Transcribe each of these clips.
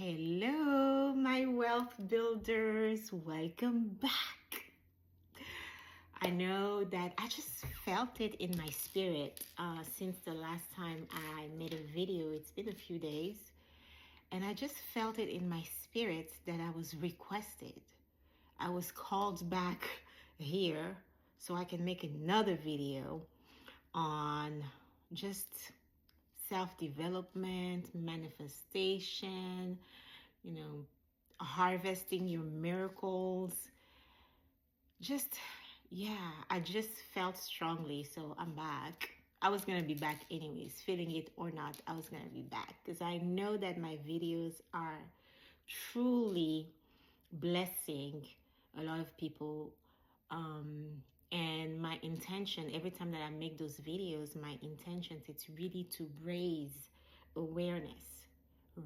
Hello, my wealth builders. Welcome back. I know that I just felt it in my spirit since the last time I made a video. It's been a few days, and I just felt it in my spirit that I was requested. I was called back here so I can make another video on just self-development, manifestation, you know, harvesting your miracles. Just, yeah, I just felt strongly. So I'm back. I was going to be back anyways, feeling it or not. I was going to be back because I know that my videos are truly blessing a lot of people. And my intention every time that I make those videos, my intention is really to awareness,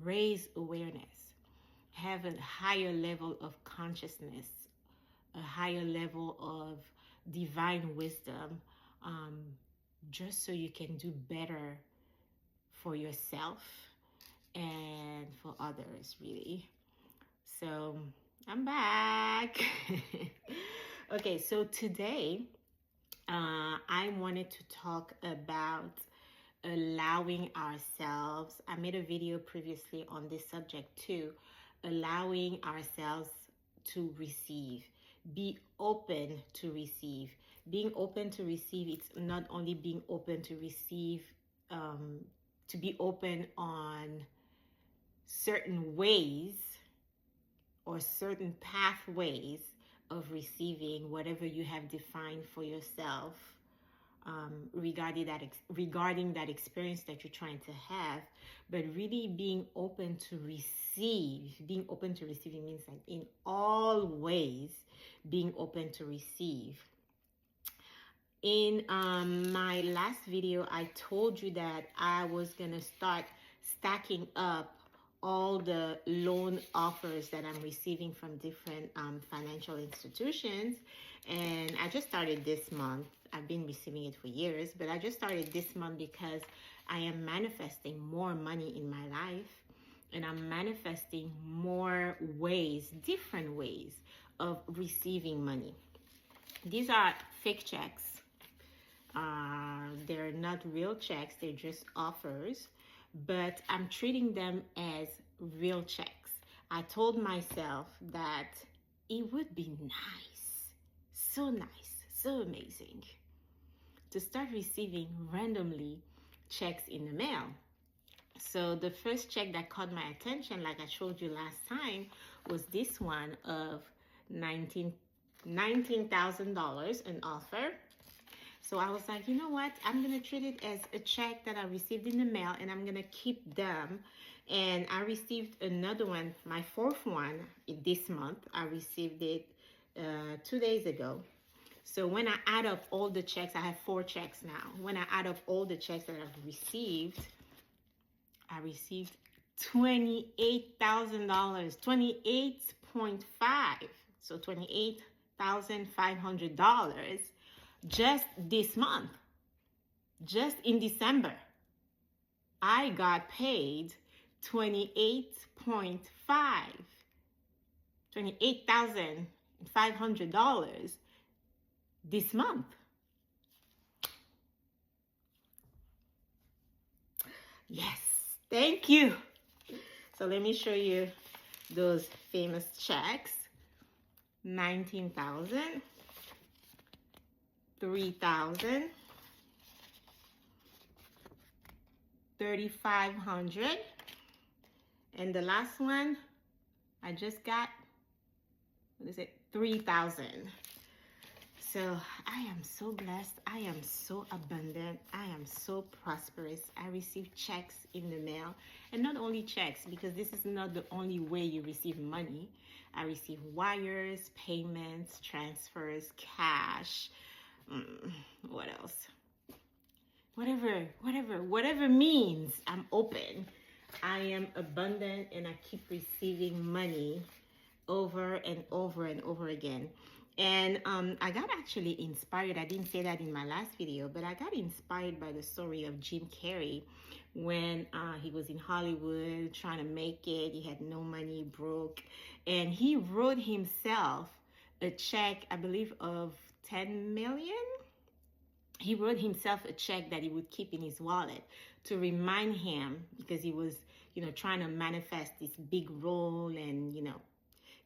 raise awareness, have a higher level of consciousness, a higher level of divine wisdom, um, just so you can do better for yourself and for others, really. So I'm back. Okay, so today I wanted to talk about allowing ourselves. I made a video previously on this subject too, allowing ourselves to receive. Be open to receive. Being open to receive, it's not only being open to receive, to be open on certain ways or certain pathways of receiving whatever you have defined for yourself, regarding that experience that you're trying to have, but really being open to receive. Being open to receiving means that in all ways, being open to receive. In my last video, I told you that I was gonna start stacking up all the loan offers that I'm receiving from different financial institutions. And I just started this month. I've been receiving it for years, but I just started this month because I am manifesting more money in my life, and I'm manifesting more ways, different ways of receiving money. These are fake checks. They're not real checks, they're just offers, but I'm treating them as real checks. I told myself that it would be nice, so amazing to start receiving randomly checks in the mail. So the first check that caught my attention, like I showed you last time, was this one of $19,000, an offer. So I was like, you know what? I'm going to treat it as a check that I received in the mail, and I'm going to keep them. And I received another one, my fourth one this month. I received it 2 days ago. So when I add up all the checks, I have 4 checks now. When I add up all the checks that I've received, I received $28,000, 28.5. So $28,500 just this month. Just in December, I got paid $28,500 this month. Yes, thank you. So let me show you those famous checks. 19,000, 3,000, 3,500, and the last one I just got, what is it, 3,000. So I am so blessed. I am so abundant. I am so prosperous. I receive checks in the mail, and not only checks, because this is not the only way you receive money. I receive wires, payments, transfers, cash. What else? Whatever means, I'm open. I am abundant, and I keep receiving money over and over and over again. And I got actually inspired. I didn't say that in my last video, but I got inspired by the story of Jim Carrey when he was in Hollywood trying to make it. He had no money, broke, and he wrote himself a check, I believe, of 10 million. He wrote himself a check that he would keep in his wallet to remind him, because he was, trying to manifest this big role and,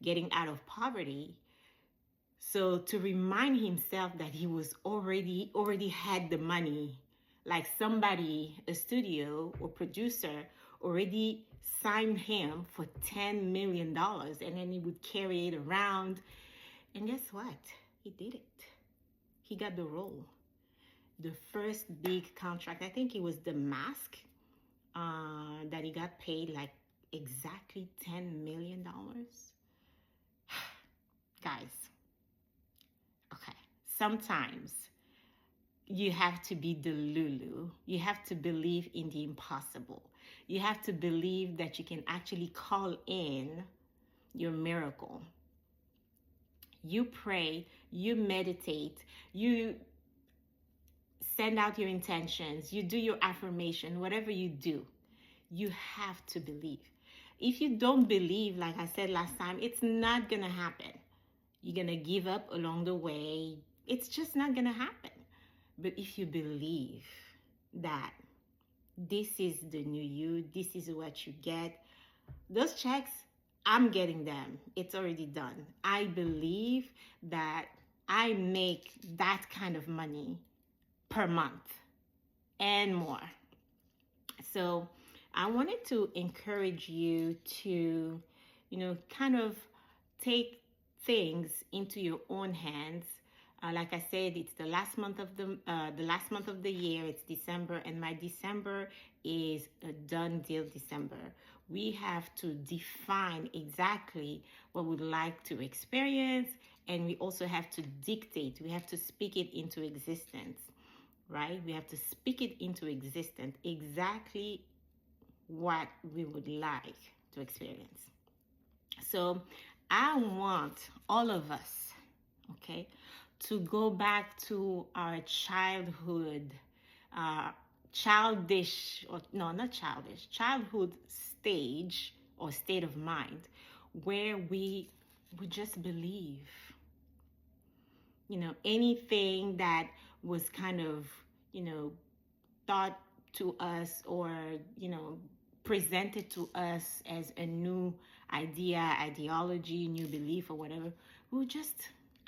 getting out of poverty. So to remind himself that he was already had the money, like somebody, a studio or producer, already signed him for $10 million, and then he would carry it around. And guess what? He did it. He got the role. The first big contract, I think it was The Mask, that he got paid like exactly $10 million. Guys, okay, sometimes you have to be the Lulu. You have to believe in the impossible. You have to believe that you can actually call in your miracle. You pray, you meditate, you send out your intentions, you do your affirmation, whatever you do, you have to believe. If you don't believe, like I said last time, it's not going to happen. You're going to give up along the way. It's just not going to happen. But if you believe that this is the new you, this is what you get, those checks, I'm getting them. It's already done. I believe that I make that kind of money per month and more. So I wanted to encourage you to, kind of take things into your own hands. Like I said, it's the last month of the year. It's December, and my December is a done deal December. We have to define exactly what we'd like to experience, and we also have to dictate. We have to speak it into existence, right? We have to speak it into existence, exactly what we would like to experience. So I want all of us, okay, to go back to our childhood, childhood stage or state of mind, where we would just believe, anything that was kind of, thought to us or, presented to us as a new idea, ideology, new belief, or whatever. We would just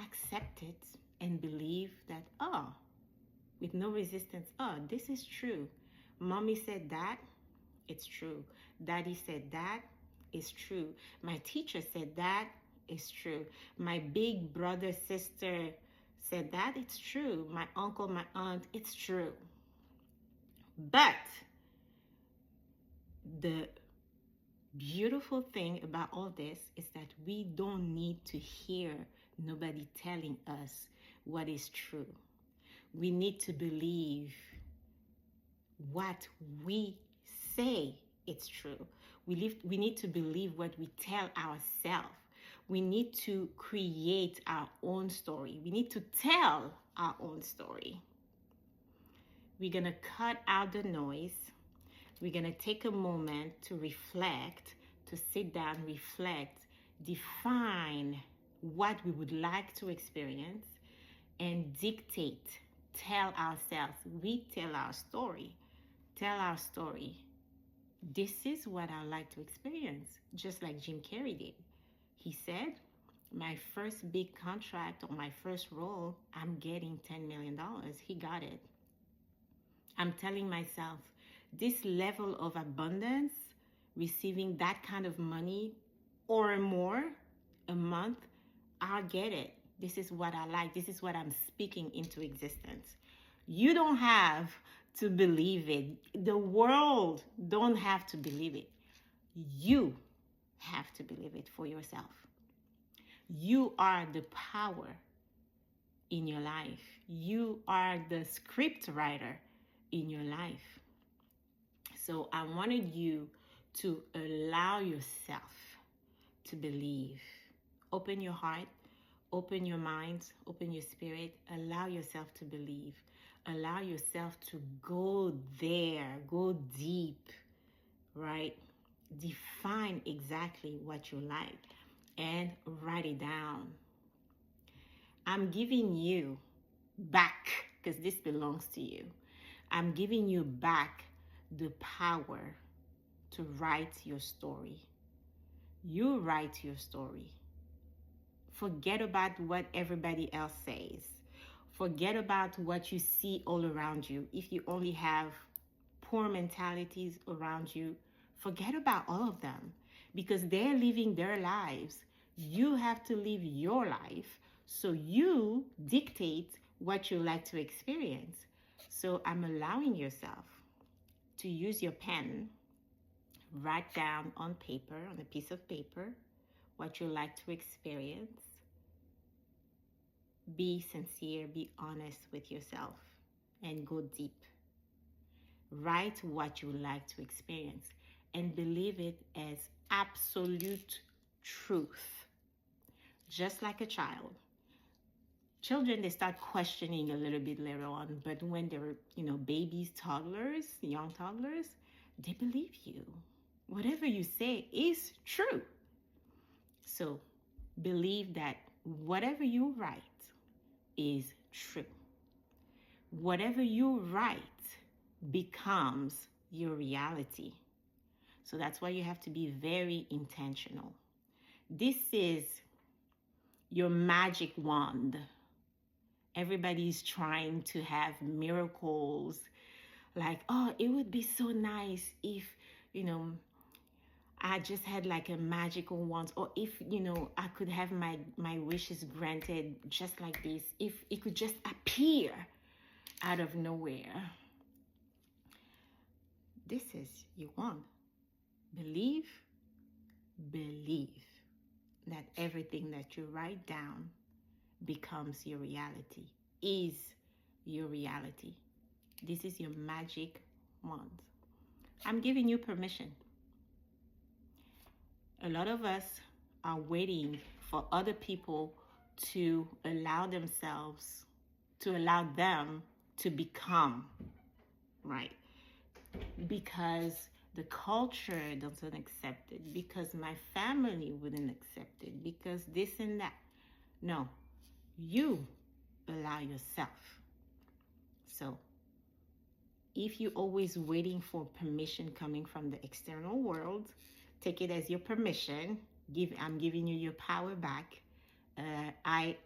accept it and believe that, with no resistance, this is true. Mommy said that, it's true. Daddy said that, it's true. My teacher said that, it's true. My big brother, sister said that, it's true. My uncle, my aunt, it's true. But the beautiful thing about all this is that we don't need to hear nobody telling us what is true. We need to believe what we say it's true. We need to believe what we tell ourselves. We need to create our own story. We need to tell our own story. We're going to cut out the noise. We're going to take a moment to reflect, to sit down, reflect, define what we would like to experience, and dictate, tell ourselves. We tell our story. Tell our story. This is what I like to experience, just like Jim Carrey did. He said, my first big contract or my first role, I'm getting $10 million. He got it. I'm telling myself, this level of abundance, receiving that kind of money or more a month, I'll get it. This is what I like. This is what I'm speaking into existence. You don't have to believe it. The world don't have to believe it. You have to believe it for yourself. You are the power in your life. You are the script writer in your life. So I wanted you to allow yourself to believe. Open your heart, open your mind, open your spirit. Allow yourself to believe. Allow yourself to go there, go deep, right? Define exactly what you like and write it down. I'm giving you back, because this belongs to you. I'm giving you back the power to write your story. You write your story. Forget about what everybody else says. Forget about what you see all around you. If you only have poor mentalities around you, forget about all of them, because they're living their lives. You have to live your life. So you dictate what you like to experience. So I'm allowing yourself to use your pen, write down on paper, on a piece of paper, what you like to experience. Be sincere, be honest with yourself, and go deep. Write what you like to experience and believe it as absolute truth. Just like a child. Children, they start questioning a little bit later on, but when they're, babies, toddlers, young toddlers, they believe you. Whatever you say is true. So believe that whatever you write is true. Whatever you write becomes your reality. So that's why you have to be very intentional. This is your magic wand. Everybody's trying to have miracles. Like, oh, it would be so nice if, I just had like a magical wand, or if, I could have my wishes granted just like this, if it could just appear out of nowhere. This is your wand. Believe that everything that you write down becomes your reality, is your reality. This is your magic wand. I'm giving you permission. A lot of us are waiting for other people to allow them to become, right? Because the culture doesn't accept it, because my family wouldn't accept it, because this and that. No, you allow yourself. So if you're always waiting for permission coming from the external world, take it as your permission. I'm giving you your power back. I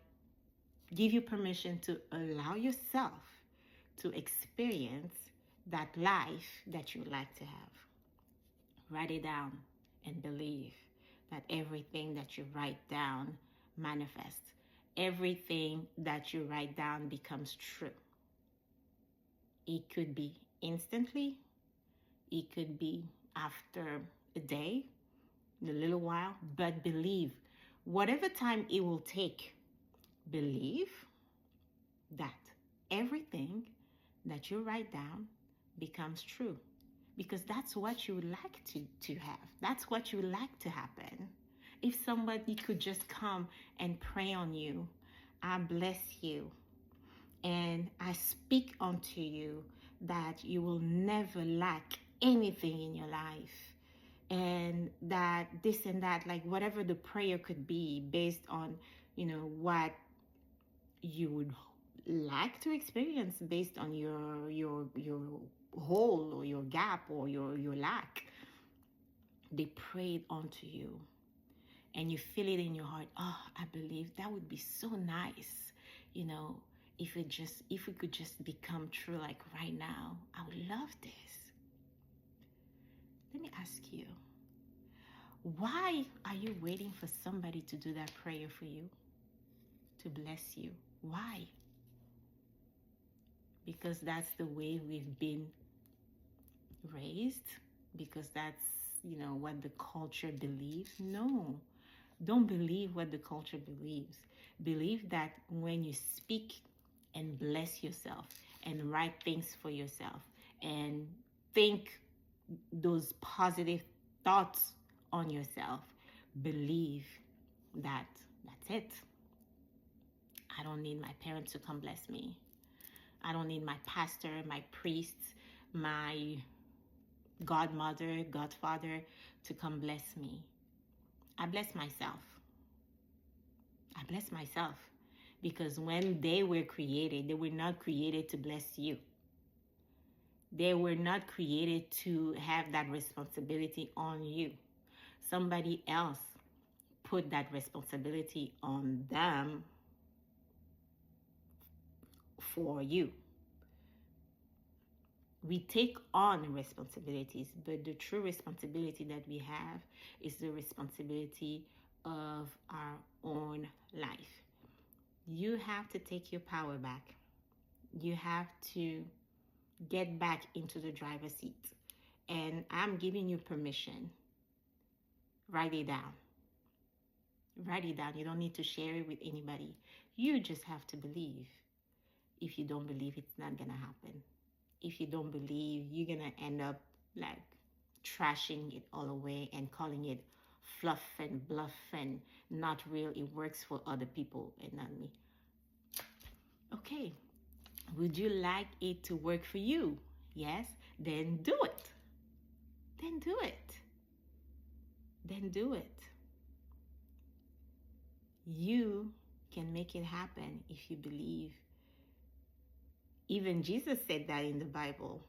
give you permission to allow yourself to experience that life that you like to have. Write it down and believe that everything that you write down manifests. Everything that you write down becomes true. It could be instantly. It could be after a day, a little while, but believe. Whatever time it will take, believe that everything that you write down becomes true, because that's what you would like to have. That's what you would like to happen. If somebody could just come and pray on you, I bless you and I speak unto you that you will never lack anything in your life, and that this and that, like whatever the prayer could be based on, what you would like to experience based on your hole or your gap or your lack. They prayed onto you and you feel it in your heart. Oh, I believe that would be so nice, if it could just become true, like right now. I would love this. Let me ask you, why are you waiting for somebody to do that prayer for you, to bless you? Why? Because that's the way we've been raised? Because that's, what the culture believes? No, don't believe what the culture believes. Believe that when you speak and bless yourself and write things for yourself and think those positive thoughts on yourself, believe that that's it. I don't need my parents to come bless me. I don't need my pastor, my priest, my godmother, godfather to come bless me. I bless myself. I bless myself because when they were created, they were not created to bless you. They were not created to have that responsibility on you. Somebody else put that responsibility on them for you. We take on responsibilities, but the true responsibility that we have is the responsibility of our own life. You have to take your power back. You have to get back into the driver's seat. And I'm giving you permission. Write it down. Write it down. You don't need to share it with anybody. You just have to believe. If you don't believe, it's not going to happen. If you don't believe, you're going to end up like trashing it all away and calling it fluff and bluff and not real. It works for other people and not me. Okay. Would you like it to work for you? Yes? Then do it. Then do it. Then do it. You can make it happen if you believe. Even Jesus said that in the Bible.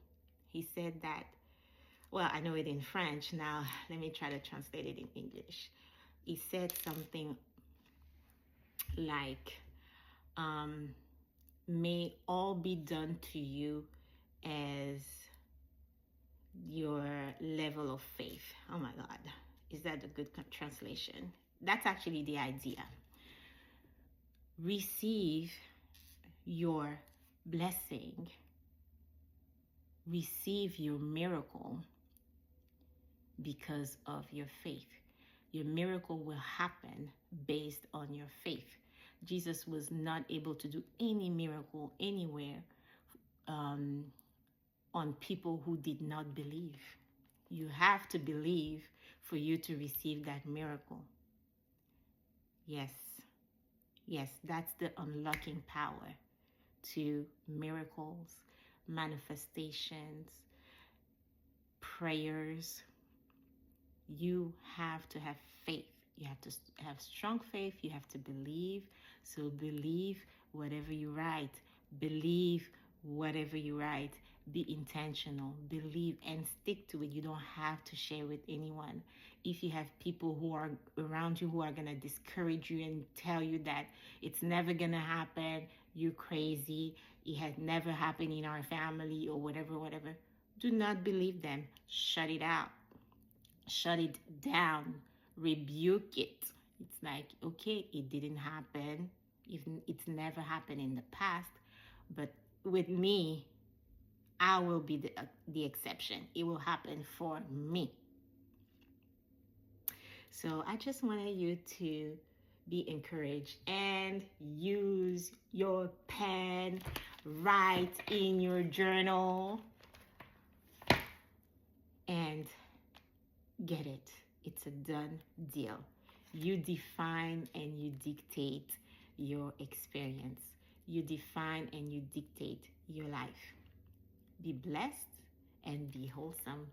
He said that, well, I know it in French. Now, let me try to translate it in English. He said something like, may all be done to you as your level of faith. Oh my God. Is that a good translation? That's actually the idea. Receive your blessing. Receive your miracle because of your faith. Your miracle will happen based on your faith. Jesus was not able to do any miracle anywhere on people who did not believe. You have to believe for you to receive that miracle. Yes. Yes, that's the unlocking power to miracles, manifestations, prayers. You have to have faith. You have to have strong faith. You have to believe. So believe whatever you write. Believe whatever you write. Be intentional. Believe and stick to it. You don't have to share with anyone. If you have people who are around you who are going to discourage you and tell you that it's never going to happen, you're crazy, it has never happened in our family or whatever, do not believe them. Shut it out. Shut it down. Rebuke it. It's like, okay, it didn't happen. It's never happened in the past, but with me, I will be the exception. It will happen for me. So I just wanted you to be encouraged and use your pen, write in your journal, and get it. It's a done deal. You define and you dictate your experience. You define and you dictate your life. Be blessed and be wholesome.